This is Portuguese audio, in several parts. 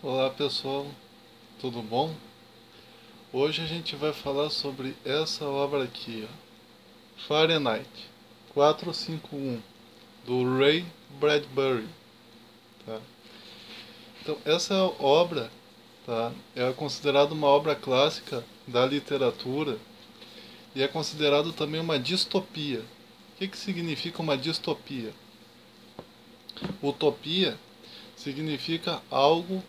Olá pessoal, tudo bom? Hoje a gente vai falar sobre essa obra aqui, ó, Fahrenheit 451, do Ray Bradbury. Tá? Então, essa obra, tá, é considerada uma obra clássica da literatura e é considerado também uma distopia. O que significa uma distopia? Utopia significa algo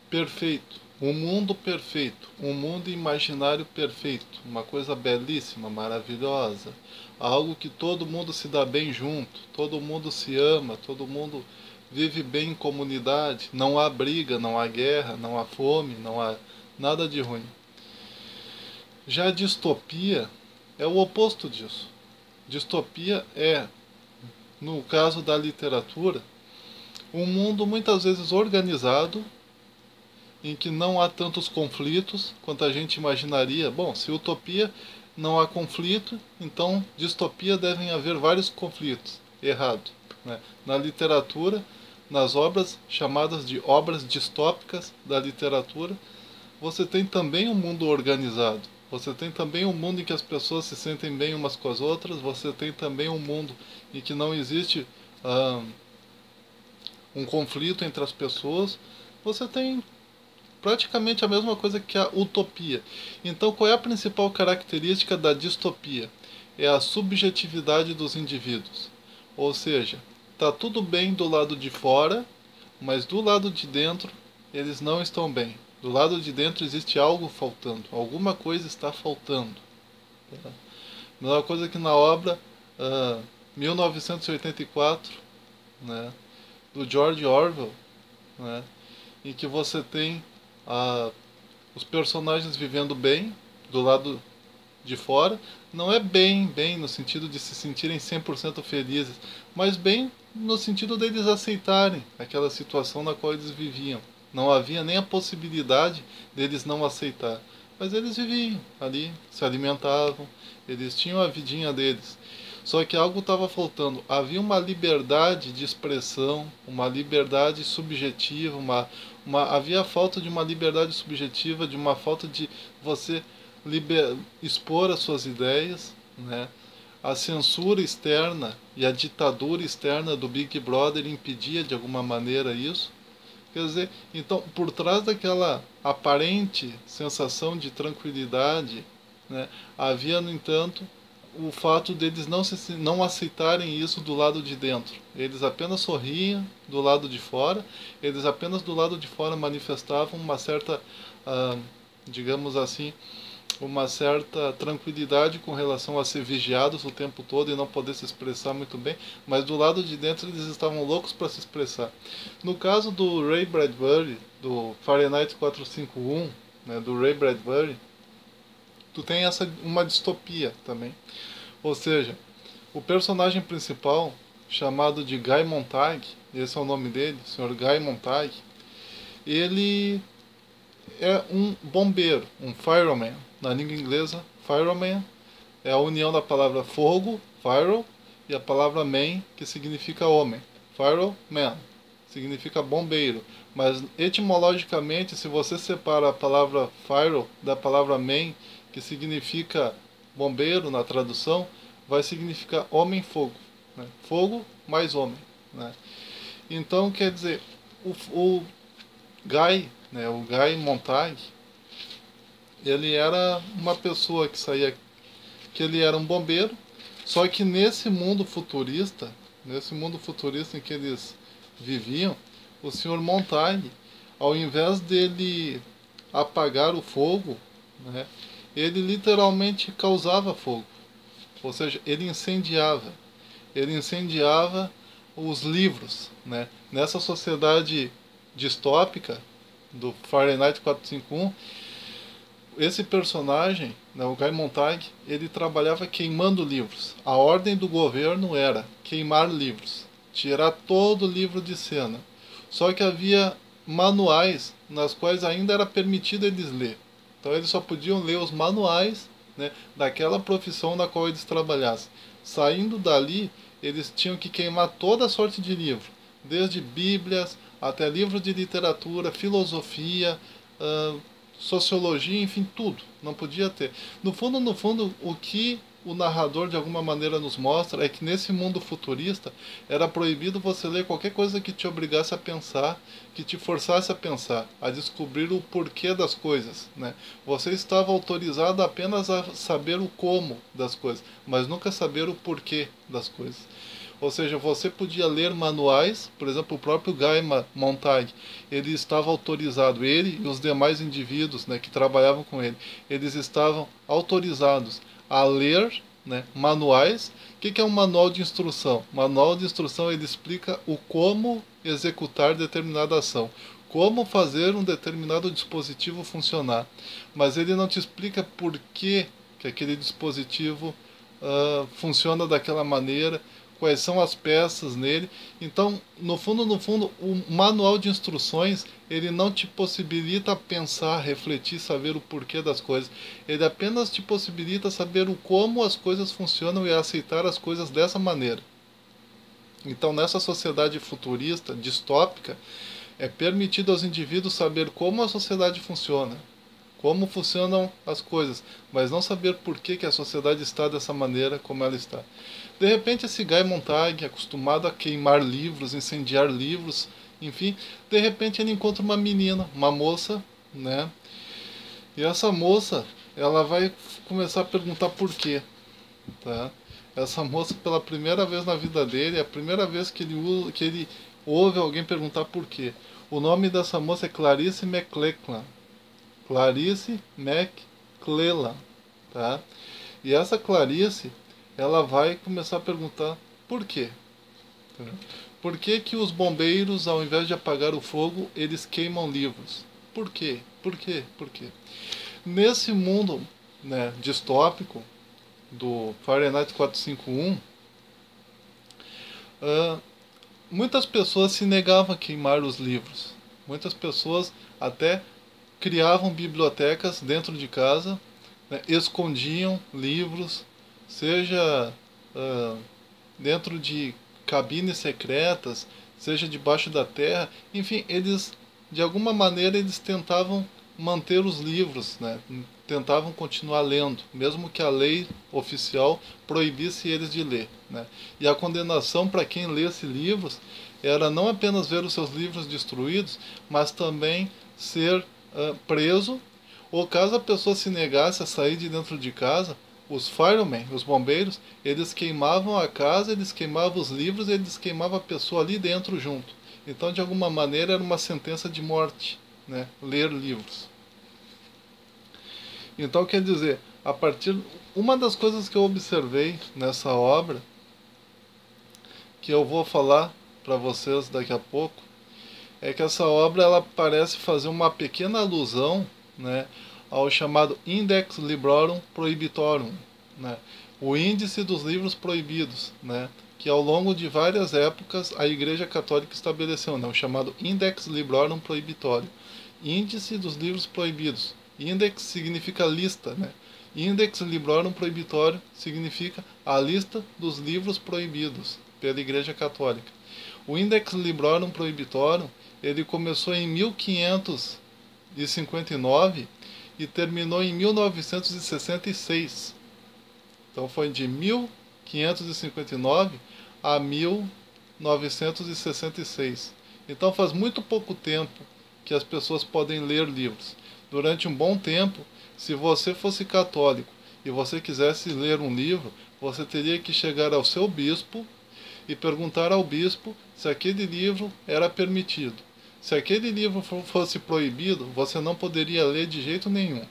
perfeito, um mundo perfeito, um mundo imaginário perfeito, uma coisa belíssima, maravilhosa, algo que todo mundo se dá bem junto, todo mundo se ama, todo mundo vive bem em comunidade, não há briga, não há guerra, não há fome, não há nada de ruim. Já a distopia é o oposto disso. Distopia é, no caso da literatura, um mundo muitas vezes organizado, em que não há tantos conflitos quanto a gente imaginaria. Bom, se utopia não há conflito, então distopia devem haver vários conflitos. Errado. Né? Na literatura, nas obras chamadas de obras distópicas da literatura, você tem também um mundo organizado. Você tem também um mundo em que as pessoas se sentem bem umas com as outras. Você tem também um mundo em que não existe um conflito entre as pessoas. Você tem praticamente a mesma coisa que a utopia. Então, qual é a principal característica da distopia? É a subjetividade dos indivíduos. Ou seja, está tudo bem do lado de fora, mas do lado de dentro eles não estão bem. Do lado de dentro existe algo faltando, alguma coisa está faltando. Mesma coisa que na obra 1984, né, do George Orwell, né, em que você tem os personagens vivendo bem do lado de fora. Não é bem no sentido de se sentirem 100% felizes, mas bem no sentido deles aceitarem aquela situação na qual eles viviam. Não havia nem a possibilidade deles não aceitar, mas eles viviam ali, se alimentavam, eles tinham a vidinha deles. Só que algo estava faltando. Havia uma liberdade de expressão, uma liberdade subjetiva, havia falta de uma liberdade subjetiva, de uma falta de você expor as suas ideias, né? A censura externa e a ditadura externa do Big Brother impedia de alguma maneira isso. Quer dizer, então, por trás daquela aparente sensação de tranquilidade, né, havia, no entanto, o fato deles não aceitarem isso do lado de dentro. Eles apenas sorriam do lado de fora, eles apenas do lado de fora manifestavam uma certa, digamos assim, uma certa tranquilidade com relação a ser vigiados o tempo todo e não poder se expressar muito bem, mas do lado de dentro eles estavam loucos para se expressar. No caso do Ray Bradbury, do Fahrenheit 451, né, do Ray Bradbury, tu tem uma distopia também. Ou seja, o personagem principal, chamado de Guy Montag, esse é o nome dele, o Sr. Guy Montag, ele é um bombeiro, um fireman. Na língua inglesa, fireman é a união da palavra fogo, fire, e a palavra man, que significa homem. Fireman significa bombeiro. Mas etimologicamente, se você separa a palavra fire da palavra man, que significa bombeiro na tradução, vai significar homem-fogo. Né? Fogo mais homem. Né? Então, quer dizer, o Guy, né, o Guy Montag, ele era uma pessoa que ele era um bombeiro, só que nesse mundo futurista em que eles viviam, o Sr. Montag, ao invés dele apagar o fogo, né, ele literalmente causava fogo. Ou seja, ele incendiava. Ele incendiava os livros. Né? Nessa sociedade distópica do Fahrenheit 451, esse personagem, né, o Guy Montag, ele trabalhava queimando livros. A ordem do governo era queimar livros, tirar todo o livro de cena. Só que havia manuais nas quais ainda era permitido eles ler. Então eles só podiam ler os manuais, né, daquela profissão na qual eles trabalhassem. Saindo dali, eles tinham que queimar toda a sorte de livro. desde bíblias até livros de literatura, filosofia, sociologia, enfim, tudo. Não podia ter. No fundo, o que o narrador de alguma maneira nos mostra é que nesse mundo futurista era proibido você ler qualquer coisa que te obrigasse a pensar, que te forçasse a pensar, a descobrir o porquê das coisas, né? Você estava autorizado apenas a saber o como das coisas, mas nunca saber o porquê das coisas. Ou seja, você podia ler manuais, por exemplo, o próprio Guy Montag, ele estava autorizado, ele e os demais indivíduos, né, que trabalhavam com ele, eles estavam autorizados a ler, né, manuais. O que é um manual de instrução? Manual de instrução, ele explica o como executar determinada ação, como fazer um determinado dispositivo funcionar, mas ele não te explica por que aquele dispositivo funciona daquela maneira, quais são as peças nele. Então, no fundo, o manual de instruções, ele não te possibilita pensar, refletir, saber o porquê das coisas. Ele apenas te possibilita saber o como as coisas funcionam e aceitar as coisas dessa maneira. Então, nessa sociedade futurista, distópica, é permitido aos indivíduos saber como a sociedade funciona, como funcionam as coisas, mas não saber por que a sociedade está dessa maneira como ela está. De repente, esse Guy Montag, acostumado a queimar livros, incendiar livros, enfim, de repente ele encontra uma menina, uma moça, né? E essa moça, ela vai começar a perguntar por quê, tá? Essa moça, pela primeira vez na vida dele, é a primeira vez que ele ouve alguém perguntar por quê. O nome dessa moça é Clarice McLachlan. Clarice McClellan, tá? E essa Clarice, ela vai começar a perguntar por quê? Tá? Por que que os bombeiros, ao invés de apagar o fogo, eles queimam livros? Por quê? Por quê? Por quê? Nesse mundo, né, distópico do Fahrenheit 451, muitas pessoas se negavam a queimar os livros. Muitas pessoas até criavam bibliotecas dentro de casa, né, escondiam livros, seja dentro de cabines secretas, seja debaixo da terra, enfim, eles de alguma maneira eles tentavam manter os livros, né, tentavam continuar lendo, mesmo que a lei oficial proibisse eles de ler, né. E a condenação para quem lesse livros era não apenas ver os seus livros destruídos, mas também ser preso, ou caso a pessoa se negasse a sair de dentro de casa, os firemen, os bombeiros, eles queimavam a casa, eles queimavam os livros, eles queimavam a pessoa ali dentro junto. Então, de alguma maneira, era uma sentença de morte, né? Ler livros. Então, quer dizer, uma das coisas que eu observei nessa obra, que eu vou falar para vocês daqui a pouco, é que essa obra ela parece fazer uma pequena alusão, né, ao chamado Index Librorum Prohibitorum, né, o índice dos livros proibidos, né, que ao longo de várias épocas a Igreja Católica estabeleceu, né, o chamado Index Librorum Prohibitorum, índice dos livros proibidos. Index significa lista, né? Index Librorum Prohibitorum significa a lista dos livros proibidos pela Igreja Católica. O Index Librorum Prohibitorum ele começou em 1559 e terminou em 1966. Então foi de 1559 a 1966. Então faz muito pouco tempo que as pessoas podem ler livros. Durante um bom tempo, se você fosse católico e você quisesse ler um livro, você teria que chegar ao seu bispo e perguntar ao bispo se aquele livro era permitido. Se aquele livro fosse proibido, você não poderia ler de jeito nenhum.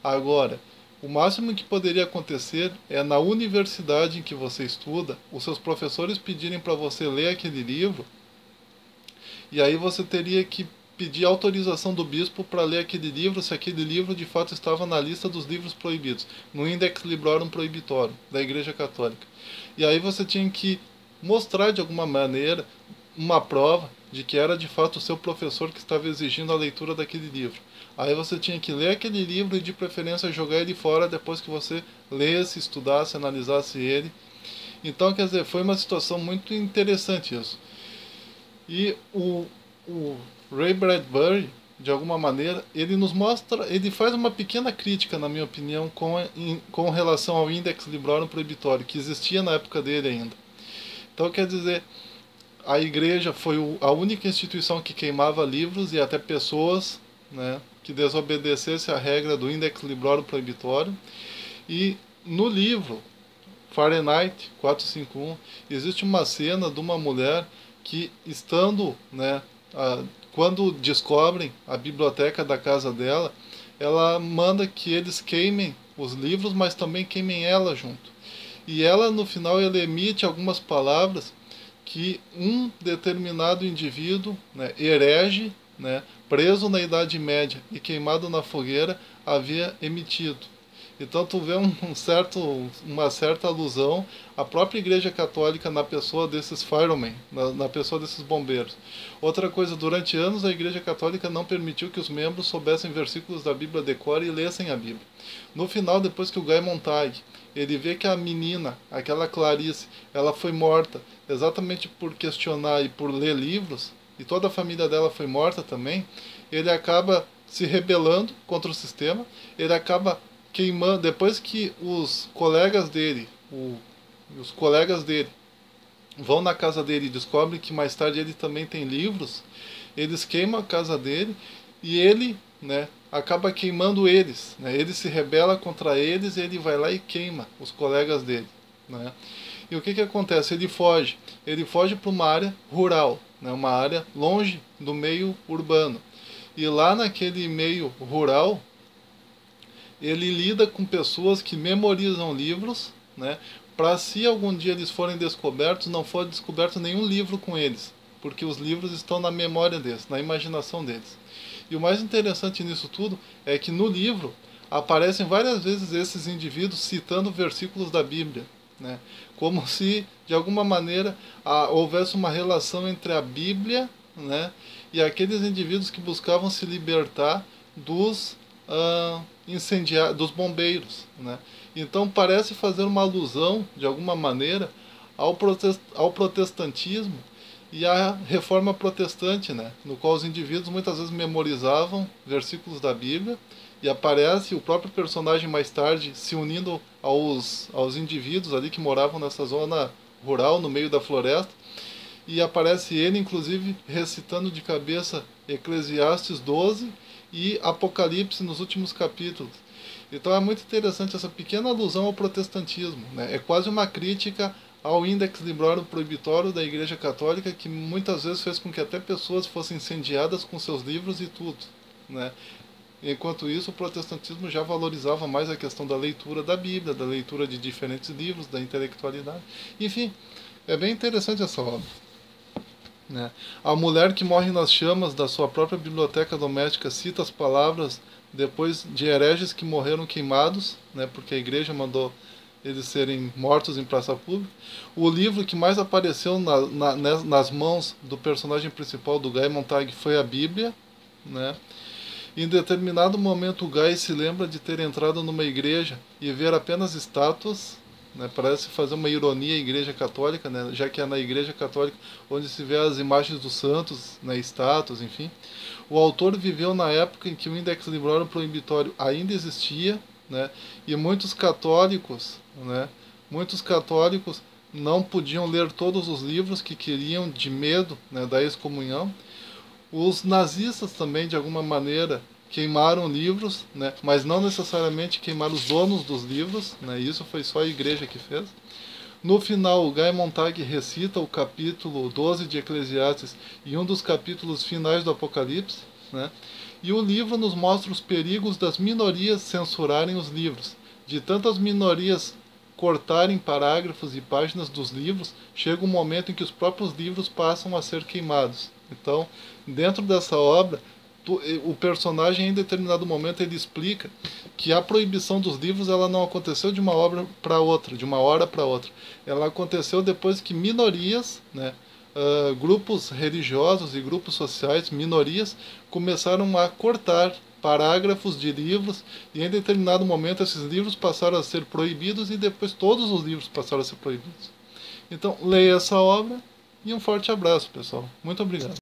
Agora, o máximo que poderia acontecer é na universidade em que você estuda, os seus professores pedirem para você ler aquele livro, e aí você teria que pedir autorização do bispo para ler aquele livro, se aquele livro de fato estava na lista dos livros proibidos, no Index Librorum Prohibitorum da Igreja Católica. E aí você tinha que mostrar de alguma maneira uma prova de que era de fato o seu professor que estava exigindo a leitura daquele livro. Aí você tinha que ler aquele livro e de preferência jogar ele fora depois que você lesse, estudasse, analisasse ele. Então, quer dizer, foi uma situação muito interessante isso. E o Ray Bradbury, de alguma maneira, ele nos mostra, ele faz uma pequena crítica, na minha opinião, com relação ao Index Librorum Prohibitorio, que existia na época dele ainda. Então, quer dizer, a igreja foi a única instituição que queimava livros e até pessoas, né, que desobedecesse a regra do Index Librorum Prohibitorio. E no livro Fahrenheit 451 existe uma cena de uma mulher que, estando, né, quando descobrem a biblioteca da casa dela, ela manda que eles queimem os livros, mas também queimem ela junto. E ela, no final, ela emite algumas palavras que um determinado indivíduo, né, herege, né, preso na Idade Média e queimado na fogueira, havia emitido. Então tu vê uma certa alusão à própria Igreja Católica na pessoa desses firemen, na pessoa desses bombeiros. Outra coisa, durante anos a Igreja Católica não permitiu que os membros soubessem versículos da Bíblia de cor e lessem a Bíblia. No final, depois que o Guy Montag, ele vê que a menina, aquela Clarice, ela foi morta exatamente por questionar e por ler livros, e toda a família dela foi morta também, ele acaba se rebelando contra o sistema, ele acaba queimando, depois que os colegas dele vão na casa dele e descobrem que mais tarde ele também tem livros, eles queimam a casa dele e ele, né, acaba queimando eles, né? Ele se rebela contra eles e ele vai lá e queima os colegas dele, né? E o que acontece? Ele foge para uma área rural, né, uma área longe do meio urbano. E lá naquele meio rural, ele lida com pessoas que memorizam livros, né, para se algum dia eles forem descobertos, não for descoberto nenhum livro com eles, porque os livros estão na memória deles, na imaginação deles. E o mais interessante nisso tudo é que no livro aparecem várias vezes esses indivíduos citando versículos da Bíblia, né, como se de alguma maneira houvesse uma relação entre a Bíblia, né, e aqueles indivíduos que buscavam se libertar dos dos bombeiros, né? Então parece fazer uma alusão, de alguma maneira, ao protestantismo e à reforma protestante, né? No qual os indivíduos muitas vezes memorizavam versículos da Bíblia e aparece o próprio personagem mais tarde se unindo aos indivíduos ali que moravam nessa zona rural, no meio da floresta, e aparece ele, inclusive, recitando de cabeça Eclesiastes 12 e Apocalipse nos últimos capítulos. Então é muito interessante essa pequena alusão ao protestantismo, né? É quase uma crítica ao Index Librorum Prohibitorio da Igreja Católica, que muitas vezes fez com que até pessoas fossem incendiadas com seus livros e tudo, né? Enquanto isso, o protestantismo já valorizava mais a questão da leitura da Bíblia, da leitura de diferentes livros, da intelectualidade. Enfim, é bem interessante essa obra, né? A mulher que morre nas chamas da sua própria biblioteca doméstica cita as palavras depois de hereges que morreram queimados, né, porque a igreja mandou eles serem mortos em praça pública. O livro que mais apareceu nas mãos do personagem principal do Guy Montag foi a Bíblia, né? Em determinado momento o Guy se lembra de ter entrado numa igreja e ver apenas estátuas, né? Parece fazer uma ironia à Igreja Católica, né? Já que é na Igreja Católica onde se vê as imagens dos santos, né? Estátuas, enfim. O autor viveu na época em que o Index Librorum Prohibitorio ainda existia, né? E muitos católicos, né? Muitos católicos não podiam ler todos os livros que queriam, de medo, né, da excomunhão. Os nazistas também, de alguma maneira, queimaram livros, né, mas não necessariamente queimaram os donos dos livros, né, isso foi só a igreja que fez. No final, o Guy Montag recita o capítulo 12 de Eclesiastes e um dos capítulos finais do Apocalipse, né, e o livro nos mostra os perigos das minorias censurarem os livros. De tantas minorias cortarem parágrafos e páginas dos livros, chega um momento em que os próprios livros passam a ser queimados. Então, dentro dessa obra, o personagem em determinado momento ele explica que a proibição dos livros ela não aconteceu de uma obra para outra, de uma hora para outra. Ela aconteceu depois que minorias, né, grupos religiosos e grupos sociais, minorias, começaram a cortar parágrafos de livros e em determinado momento esses livros passaram a ser proibidos e depois todos os livros passaram a ser proibidos. Então, leia essa obra, E um forte abraço, pessoal. Muito obrigado.